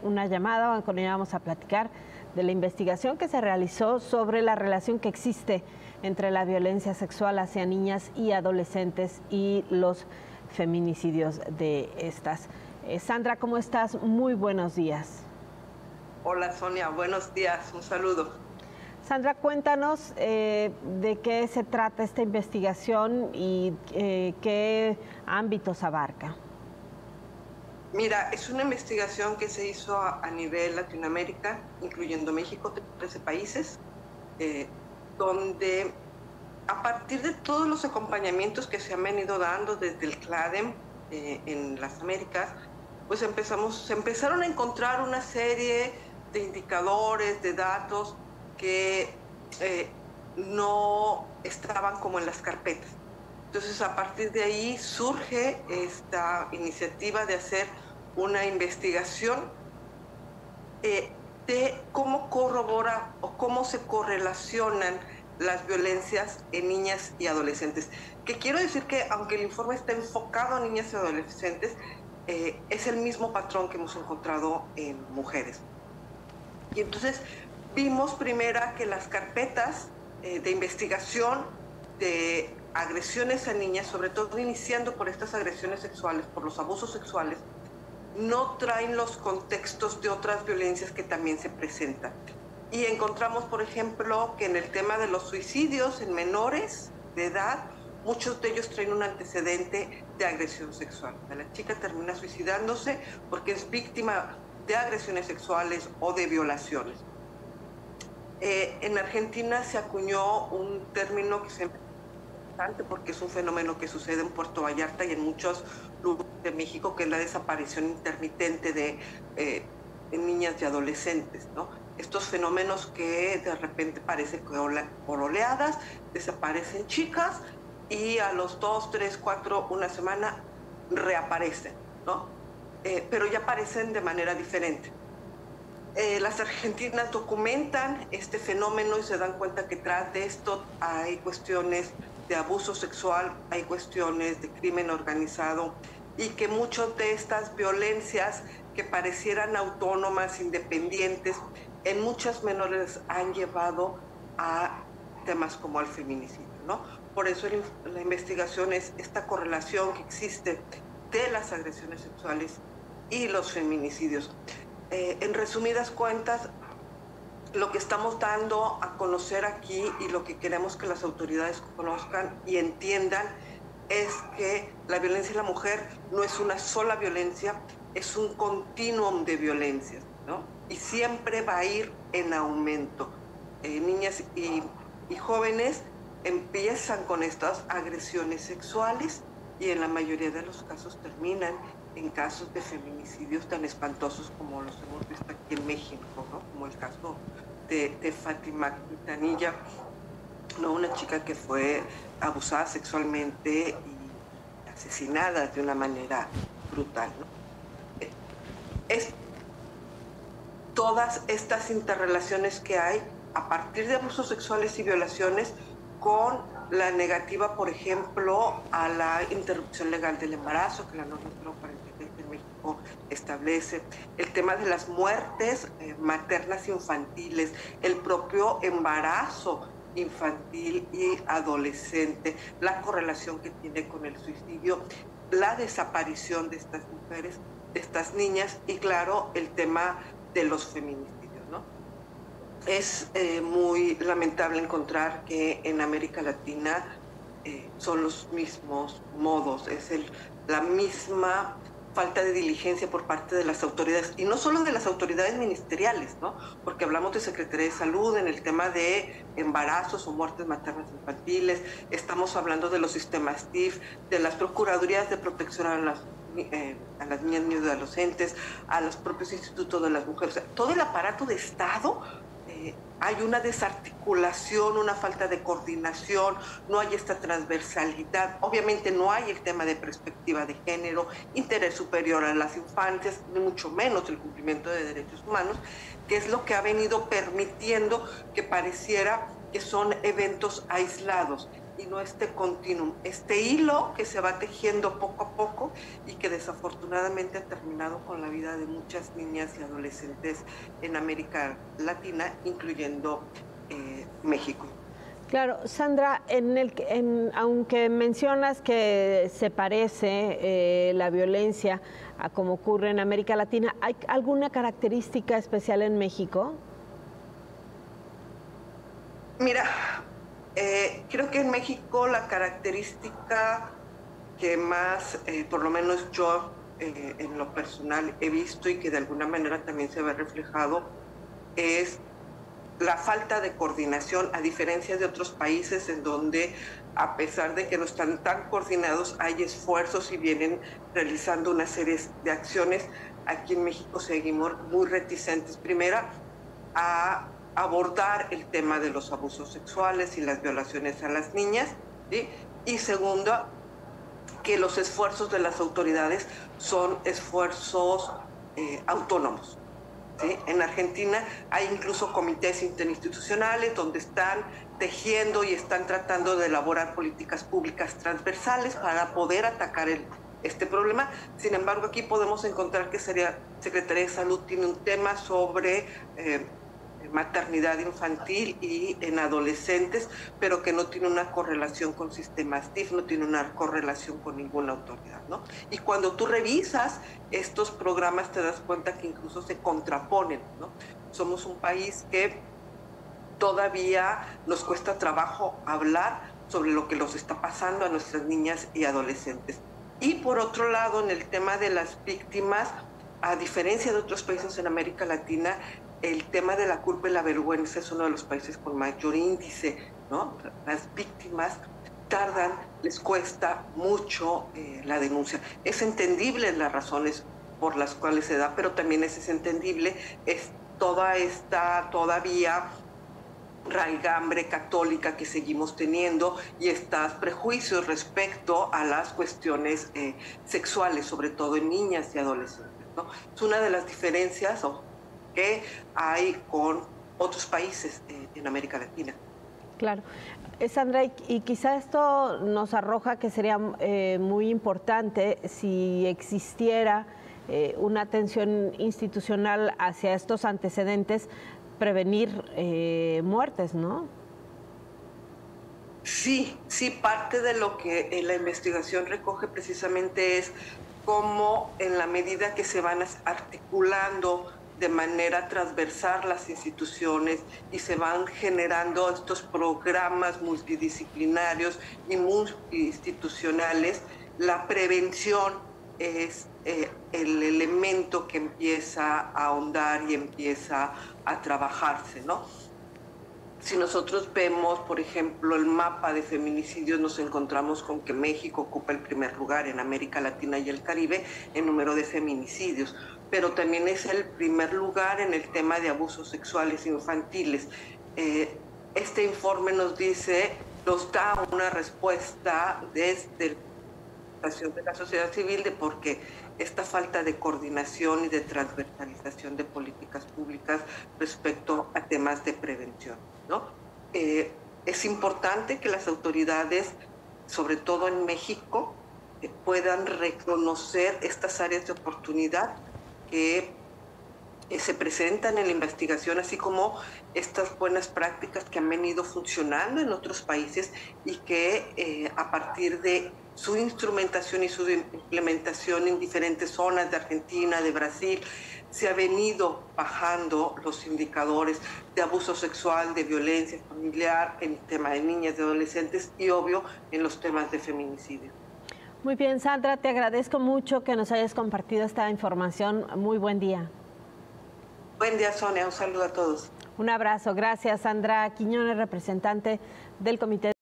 Una llamada con ella vamos a platicar de la investigación que se realizó sobre la relación que existe entre la violencia sexual hacia niñas y adolescentes y los feminicidios de estas. Sandra, ¿cómo estás? Muy buenos días. Hola Sonia, buenos días, un saludo. Sandra, cuéntanos de qué se trata esta investigación y qué ámbitos abarca. Mira, es una investigación que se hizo a nivel Latinoamérica, incluyendo México, 13 países, donde a partir de todos los acompañamientos que se han venido dando desde el CLADEM en las Américas, pues se empezaron a encontrar una serie de indicadores, de datos que no estaban como en las carpetas. Entonces, a partir de ahí surge esta iniciativa de hacer una investigación de cómo corrobora o cómo se correlacionan las violencias en niñas y adolescentes. Que quiero decir que, aunque el informe está enfocado a niñas y adolescentes, es el mismo patrón que hemos encontrado en mujeres. Y entonces vimos primero que las carpetas de investigación de agresiones a niñas, sobre todo iniciando por estas agresiones sexuales, por los abusos sexuales, no traen los contextos de otras violencias que también se presentan. Y encontramos, por ejemplo, que en el tema de los suicidios en menores de edad, muchos de ellos traen un antecedente de agresión sexual. La chica termina suicidándose porque es víctima de agresiones sexuales o de violaciones. En Argentina se acuñó un término que se porque es un fenómeno que sucede en Puerto Vallarta y en muchos lugares de México, que es la desaparición intermitente de niñas y adolescentes, ¿no? Estos fenómenos que de repente parecen por oleadas, desaparecen chicas y a los 2, 3, 4, una semana reaparecen, ¿no? Pero ya aparecen de manera diferente. Las argentinas documentan este fenómeno y se dan cuenta que tras de esto hay cuestiones de abuso sexual, hay cuestiones de crimen organizado y que muchas de estas violencias que parecieran autónomas, independientes, en muchas menores han llevado a temas como el feminicidio, ¿no? Por eso la investigación es esta correlación que existe de las agresiones sexuales y los feminicidios. En resumidas cuentas, lo que estamos dando a conocer aquí y lo que queremos que las autoridades conozcan y entiendan es que la violencia en la mujer no es una sola violencia, es un continuum de violencias, ¿no? Y siempre va a ir en aumento. Niñas y jóvenes empiezan con estas agresiones sexuales y en la mayoría de los casos terminan en casos de feminicidios tan espantosos como los hemos visto aquí en México, ¿no? Como el caso de Fátima Quintanilla, ¿no? Una chica que fue abusada sexualmente y asesinada de una manera brutal, ¿no? Es todas estas interrelaciones que hay a partir de abusos sexuales y violaciones con la negativa, por ejemplo, a la interrupción legal del embarazo, que la norma 043 de México establece, el tema de las muertes maternas infantiles, el propio embarazo infantil y adolescente, la correlación que tiene con el suicidio, la desaparición de estas mujeres, de estas niñas y, claro, el tema de los feminicidios. Es muy lamentable encontrar que en América Latina son los mismos modos, es la misma falta de diligencia por parte de las autoridades, y no solo de las autoridades ministeriales, ¿no? Porque hablamos de Secretaría de Salud en el tema de embarazos o muertes maternas infantiles, estamos hablando de los sistemas TIF, de las Procuradurías de Protección a las niñas, niños y adolescentes, a los propios institutos de las mujeres, o sea, todo el aparato de Estado. Hay una desarticulación, una falta de coordinación, no hay esta transversalidad. Obviamente no hay el tema de perspectiva de género, interés superior a las infancias, ni mucho menos el cumplimiento de derechos humanos, que es lo que ha venido permitiendo que pareciera que son eventos aislados y no este continuum, este hilo que se va tejiendo poco a poco y que desafortunadamente ha terminado con la vida de muchas niñas y adolescentes en América Latina, incluyendo México. Claro, Sandra, aunque mencionas que se parece la violencia a como ocurre en América Latina, ¿hay alguna característica especial en México? Mira, creo que en México la característica que más, por lo menos yo en lo personal he visto y que de alguna manera también se ve reflejado, es la falta de coordinación, a diferencia de otros países en donde, a pesar de que no están tan coordinados, hay esfuerzos y vienen realizando una serie de acciones. Aquí en México seguimos muy reticentes, primera, a abordar el tema de los abusos sexuales y las violaciones a las niñas, ¿sí? Y segundo, que los esfuerzos de las autoridades son esfuerzos autónomos. ¿Sí? En Argentina hay incluso comités interinstitucionales donde están tejiendo y están tratando de elaborar políticas públicas transversales para poder atacar este problema. Sin embargo, aquí podemos encontrar que Secretaría de Salud tiene un tema sobre maternidad infantil y en adolescentes, pero que no tiene una correlación con sistemas DIF, no tiene una correlación con ninguna autoridad, ¿no? Y cuando tú revisas estos programas te das cuenta que incluso se contraponen, ¿no? Somos un país que todavía nos cuesta trabajo hablar sobre lo que nos está pasando a nuestras niñas y adolescentes. Y por otro lado, en el tema de las víctimas, a diferencia de otros países en América Latina, el tema de la culpa y la vergüenza es uno de los países con mayor índice, ¿no? Las víctimas tardan, les cuesta mucho la denuncia. Es entendible las razones por las cuales se da, pero también es entendible toda esta todavía raigambre católica que seguimos teniendo y estos prejuicios respecto a las cuestiones sexuales, sobre todo en niñas y adolescentes, ¿no? Es una de las diferencias que hay con otros países en América Latina. Claro. Sandra, y quizá esto nos arroja que sería muy importante si existiera una atención institucional hacia estos antecedentes, prevenir muertes, ¿no? Sí, parte de lo que la investigación recoge precisamente es cómo en la medida que se van articulando de manera transversal las instituciones y se van generando estos programas multidisciplinarios y multiinstitucionales, la prevención es el elemento que empieza a ahondar y empieza a trabajarse, ¿no? Si nosotros vemos, por ejemplo, el mapa de feminicidios, nos encontramos con que México ocupa el primer lugar en América Latina y el Caribe en número de feminicidios, pero también es el primer lugar en el tema de abusos sexuales infantiles. Este informe nos da una respuesta desde de la sociedad civil de por qué esta falta de coordinación y de transversalización de políticas públicas respecto a temas de prevención, ¿no? Es importante que las autoridades, sobre todo en México, puedan reconocer estas áreas de oportunidad que se presentan en la investigación, así como estas buenas prácticas que han venido funcionando en otros países y que a partir de su instrumentación y su implementación en diferentes zonas de Argentina, de Brasil, se ha venido bajando los indicadores de abuso sexual, de violencia familiar, en el tema de niñas y adolescentes y, obvio, en los temas de feminicidio. Muy bien, Sandra, te agradezco mucho que nos hayas compartido esta información. Muy buen día. Buen día, Sonia. Un saludo a todos. Un abrazo. Gracias, Sandra Quiñones, representante del Comité